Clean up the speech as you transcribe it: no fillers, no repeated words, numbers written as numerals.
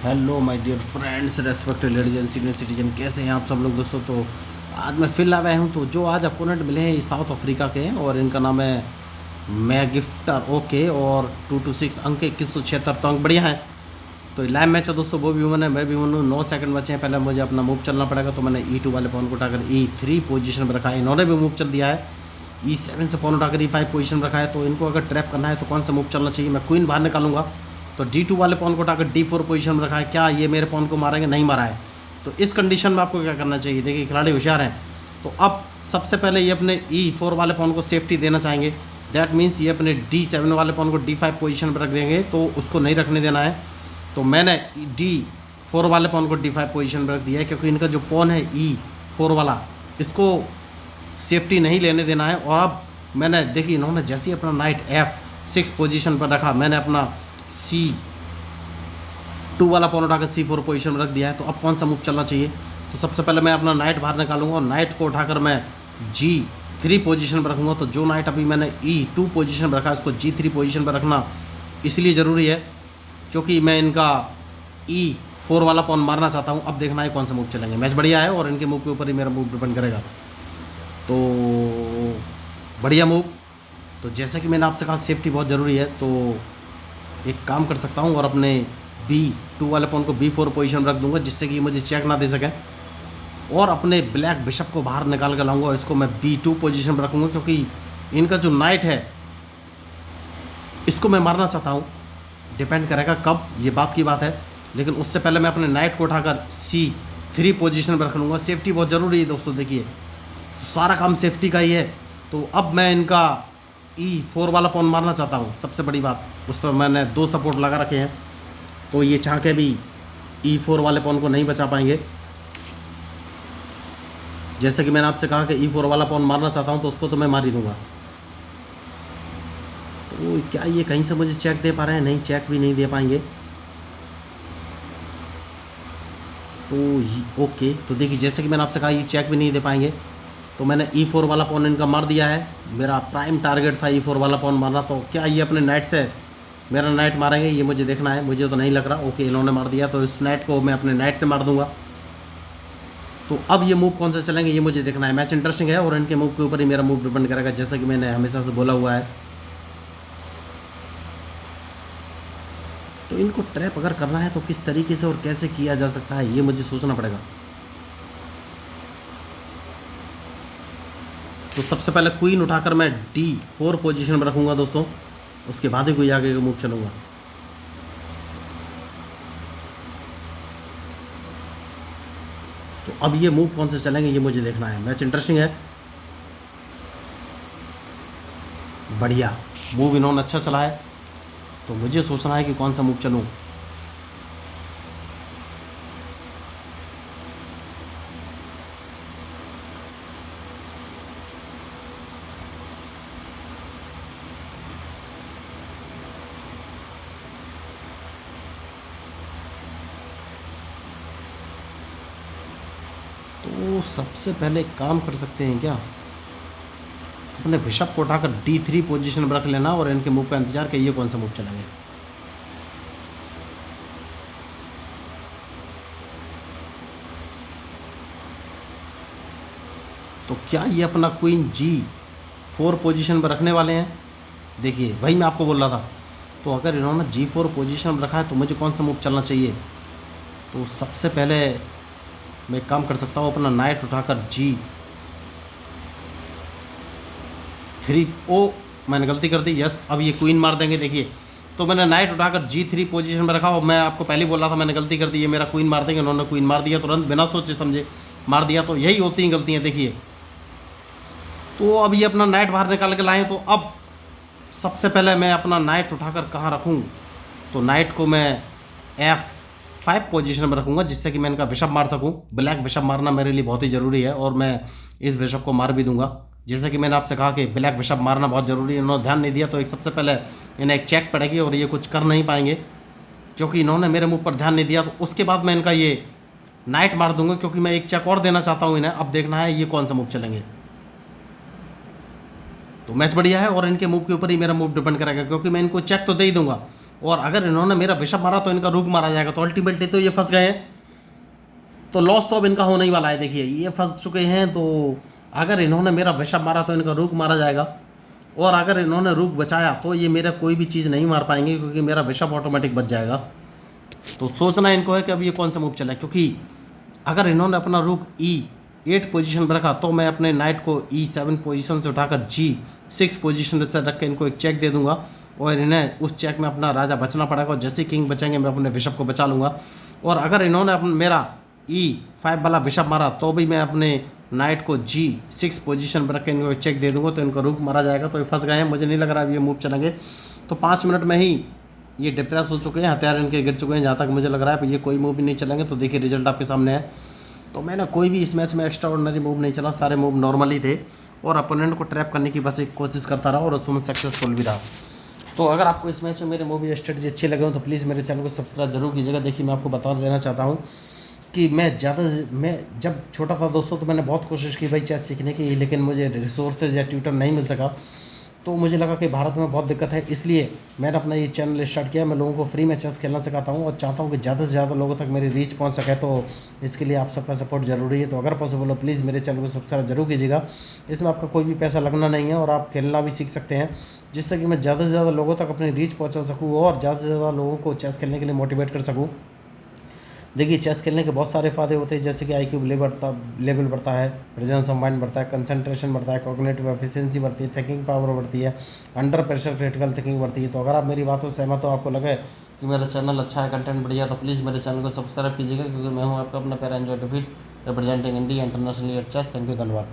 Hello my dear friends, respected ladies and senior citizen, कैसे हैं आप सब लोग दोस्तों। तो आज मैं फिर लाया हूं। तो जो आज अपोनेंट मिले हैं ये साउथ अफ्रीका के हैं और इनका नाम है मैगिफ्टर ओके और 226 अंक 2176, तो अंक बढ़िया है। तो लाइव मैच है दोस्तों, वो भी वुमन है मैं भी वुमन हूँ। 9 सेकंड बचे हैं, पहले मुझे अपना मूव चलना पड़ेगा। तो मैंने E2 वाले पॉन को उठाकर E3 पोजीशन पर रखा है। इन्होंने भी मूव चल दिया है। E7 से पॉन उठाकर E5 पोजीशन पर रखा है। तो इनको अगर ट्रैप करना है तो कौन सा मूव चलना चाहिए, मैं क्वीन बाहर निकालूंगा। तो D2 वाले पॉन को उठाकर D4 पोजीशन में रखा है। क्या ये मेरे पॉन को मारेंगे? नहीं मारा है। तो इस कंडीशन में आपको क्या करना चाहिए, देखिए खिलाड़ी होशियार हैं। तो अब सबसे पहले ये अपने E4 वाले पॉन को सेफ्टी देना चाहेंगे। दैट मीन्स ये अपने D7 वाले पॉन को D5 पोजीशन पर रख देंगे, तो उसको नहीं रखने देना है। तो मैंने D4 वाले पॉन को D5 पोजीशन पर रख दिया है, क्योंकि इनका जो पॉन है E4 वाला, इसको सेफ्टी नहीं लेने देना है। और अब मैंने देखिए इन्होंने जैसे ही अपना नाइट F6 पोजीशन पर रखा, मैंने अपना C2 वाला पॉन उठाकर C4 पोजीशन में रख दिया है। तो अब कौन सा मूव चलना चाहिए, तो सबसे पहले मैं अपना नाइट बाहर निकालूंगा और नाइट को उठाकर मैं G3 पोजीशन पर रखूंगा। तो जो नाइट अभी मैंने E2 पोजीशन पर रखा है उसको G3 पोजीशन पर रखना इसलिए ज़रूरी है क्योंकि मैं इनका E4 वाला पॉन मारना चाहता हूँ। अब देखना है कौन सा मूव चलेंगे। मैच बढ़िया है और इनके मूव के ऊपर ही मेरा मूव डिपेंड करेगा। तो बढ़िया मूव। तो जैसा कि मैंने आपसे कहा सेफ्टी बहुत ज़रूरी है, तो एक काम कर सकता हूँ और अपने B2 वाले पॉन को B4 पोजीशन में रख दूंगा, जिससे कि मुझे चेक ना दे सकें। और अपने ब्लैक बिशप को बाहर निकाल कर लाऊंगा, इसको मैं B2 पोजीशन पर रखूँगा, क्योंकि इनका जो नाइट है इसको मैं मारना चाहता हूँ। डिपेंड करेगा कब, ये बात की बात है। लेकिन उससे पहले मैं अपने नाइट को उठाकर C3 पोजीशन पर रख लूँगा। सेफ्टी बहुत ज़रूरी है दोस्तों, देखिए सारा काम सेफ्टी का ही है। तो अब मैं इनका E4 वाला पॉन मारना चाहता हूँ। सबसे बड़ी बात, उस पर मैंने 2 सपोर्ट लगा रखे हैं, तो ये चाह के भी E4 वाले पॉन को नहीं बचा पाएंगे। जैसे कि मैंने आपसे कहा कि E4 वाला पॉन मारना चाहता हूँ, तो उसको तो मैं मार ही दूंगा। तो क्या ये कहीं से मुझे चेक दे पा रहे हैं? नहीं, चेक भी नहीं दे पाएंगे। तो ओके, तो देखिए जैसे कि मैंने आपसे कहा ये चेक भी नहीं दे पाएंगे, तो मैंने E4 वाला पॉन इनका मार दिया है। मेरा प्राइम टारगेट था E4 वाला पॉन मारना। तो क्या ये अपने नाइट से मेरा नाइट मारेंगे, ये मुझे देखना है। मुझे तो नहीं लग रहा। ओके, इन्होंने मार दिया, तो इस नाइट को मैं अपने नाइट से मार दूंगा। तो अब ये मूव कौन से चलेंगे ये मुझे देखना है। मैच इंटरेस्टिंग है और इनके मूव के ऊपर ही मेरा मूव डिपेंड करेगा, जैसा कि मैंने हमेशा से बोला हुआ है। तो इनको ट्रैप अगर करना है तो किस तरीके से और कैसे किया जा सकता है, ये मुझे सोचना पड़ेगा। तो सबसे पहले क्वीन उठाकर मैं D4 पोजीशन में रखूंगा दोस्तों, उसके बाद ही कोई आगे का मूव चलूंगा। तो अब ये मूव कौन से चलेंगे ये मुझे देखना है। मैच इंटरेस्टिंग है। बढ़िया मूव इन्होंने अच्छा चला है, तो मुझे सोचना है कि कौन सा मूव चलूं। तो सबसे पहले एक काम कर सकते हैं क्या, अपने बिशप को उठाकर D3 पोजीशन में रख लेना और इनके मूव का इंतजार कि ये कौन सा मूव चलेंगे। तो क्या ये अपना क्वीन G4 पोजीशन पर रखने वाले हैं? देखिए वही मैं आपको बोल रहा था। तो अगर इन्होंने G4 पोजीशन में रखा है तो मुझे कौन सा मूव चलना चाहिए। तो सबसे पहले मैं एक काम कर सकता हूँ, अपना नाइट उठाकर G3। ओ, मैंने गलती कर दी। यस, अब ये क्वीन मार देंगे। देखिए, तो मैंने नाइट उठाकर G3 पोजीशन में रखा और मैं आपको पहले बोल रहा था मैंने गलती कर दी, ये मेरा क्वीन मार देंगे। उन्होंने क्वीन मार दिया तुरंत, बिना सोचे समझे मार दिया। तो यही होती हैं गलतियाँ, देखिए। तो अब ये अपना नाइट बाहर निकाल के लाएँ। तो अब सबसे पहले मैं अपना नाइट उठाकर कहाँ रखूँ, तो नाइट को मैं F5 पोजीशन में रखूँगा, जिससे कि मैं इनका बिशप मार सकूँ। ब्लैक बिशप मारना मेरे लिए बहुत ही ज़रूरी है और मैं इस बिशप को मार भी दूंगा। जैसे कि मैंने आपसे कहा कि ब्लैक बिशप मारना बहुत ज़रूरी है, इन्होंने ध्यान नहीं दिया। तो एक सबसे पहले इन्हें एक चेक पड़ेगी और ये कुछ कर नहीं पाएंगे, क्योंकि इन्होंने मेरे मुँह पर ध्यान नहीं दिया। तो उसके बाद मैं इनका ये नाइट मार दूंगा, क्योंकि मैं एक चेक और देना चाहता हूँ इन्हें। अब देखना है ये कौन सा मूव चलेंगे। तो मैच बढ़िया है और इनके मूव के ऊपर ही मेरा मूव डिपेंड करेगा, क्योंकि मैं इनको चेक तो दे ही दूंगा, और अगर इन्होंने मेरा बिशप मारा तो इनका रूक मारा जाएगा, तो अल्टीमेटली तो ये फंस गए हैं, तो लॉस तो अब इनका होने ही वाला है। देखिए ये फंस चुके हैं, तो अगर इन्होंने मेरा बिशप मारा तो इनका रूक मारा जाएगा, और अगर इन्होंने रूक बचाया तो ये मेरा कोई भी चीज़ नहीं मार पाएंगे, क्योंकि मेरा बिशप ऑटोमेटिक बच जाएगा। तो सोचना इनको है कि अब ये कौन सा मूव चला है, क्योंकि अगर इन्होंने अपना रूक E8 पोजीशन पर रखा तो मैं अपने नाइट को E7 पोजीशन से उठाकर G6 पोजीशन से रख के इनको एक चेक दे दूंगा, और इन्हें उस चेक में अपना राजा बचना पड़ेगा, और जैसे किंग बचेंगे मैं अपने बिशप को बचा लूँगा। और अगर इन्होंने मेरा E5 वाला बिशप मारा तो भी मैं अपने नाइट को G6 पोजीशन पर रख के इनको एक चेक दे दूंगा, तो इनका रूक मारा जाएगा। तो ये फंस गए हैं, मुझे नहीं लग रहा है ये मूव चलेंगे। तो 5 मिनट में ही ये डिप्रेस हो चुके हैं, हथियार इनके गिर चुके हैं, जहाँ तक मुझे लग रहा है ये कोई मूव भी नहीं चलेंगे। तो देखिए रिजल्ट आपके सामने है। तो मैंने कोई भी इस मैच में एक्स्ट्रा ऑर्डिनरी मूव नहीं चला, सारे मूव नॉर्मल ही थे, और अपोनेंट को ट्रैप करने की बस एक कोशिश करता रहा, और उसमें सक्सेसफुल भी रहा। तो अगर आपको इस मैच में मेरे मूवी स्ट्रेटजी अच्छे लगे हो तो प्लीज़ मेरे चैनल को सब्सक्राइब जरूर कीजिएगा। देखिए मैं आपको बता देना चाहता हूँ कि मैं जब छोटा था दोस्तों, तो मैंने बहुत कोशिश की भाई चेस सीखने की, लेकिन मुझे रिसोर्सेज या ट्यूटर नहीं मिल सका। तो मुझे लगा कि भारत में बहुत दिक्कत है, इसलिए मैंने अपना ये चैनल स्टार्ट किया। मैं लोगों को फ्री में चेस खेलना सिखाता हूँ, और चाहता हूँ कि ज़्यादा से ज़्यादा लोगों तक मेरी रीच पहुँच सके। तो इसके लिए आप सबका सपोर्ट जरूरी है। तो अगर पॉसिबल हो प्लीज़ मेरे चैनल को सब्सक्राइब जरूर कीजिएगा। इसमें आपका कोई भी पैसा लगना नहीं है, और आप खेलना भी सीख सकते हैं, जिससे कि मैं ज़्यादा से ज़्यादा लोगों तक अपनी रीच पहुँचा सकूँ, और ज़्यादा से ज़्यादा लोगों को चेस खेलने के लिए मोटिवेट कर सकूँ। देखिए चेस खेलने के बहुत सारे फ़ायदे होते हैं, जैसे कि IQ लेवल बढ़ता है, प्रेजेंस ऑफ माइंड बढ़ता है, कंसंट्रेशन बढ़ता है, कॉग्निटिव एफिशिएंसी बढ़ती है, थिंकिंग पावर बढ़ती है, अंडर प्रेशर क्रिटिकल थिंकिंग बढ़ती है। तो अगर आप मेरी बातों से सहमत हो, आपको लगे कि मेरा चैनल अच्छा है, कंटेंट बढ़िया, तो प्लीज़ मेरे चैनल को सब्सक्राइब कीजिएगा, क्योंकि मैं हूँ आपका अपना प्यारा एंजॉय टू फीड representing India internationally at chess. Thank you, धन्यवाद।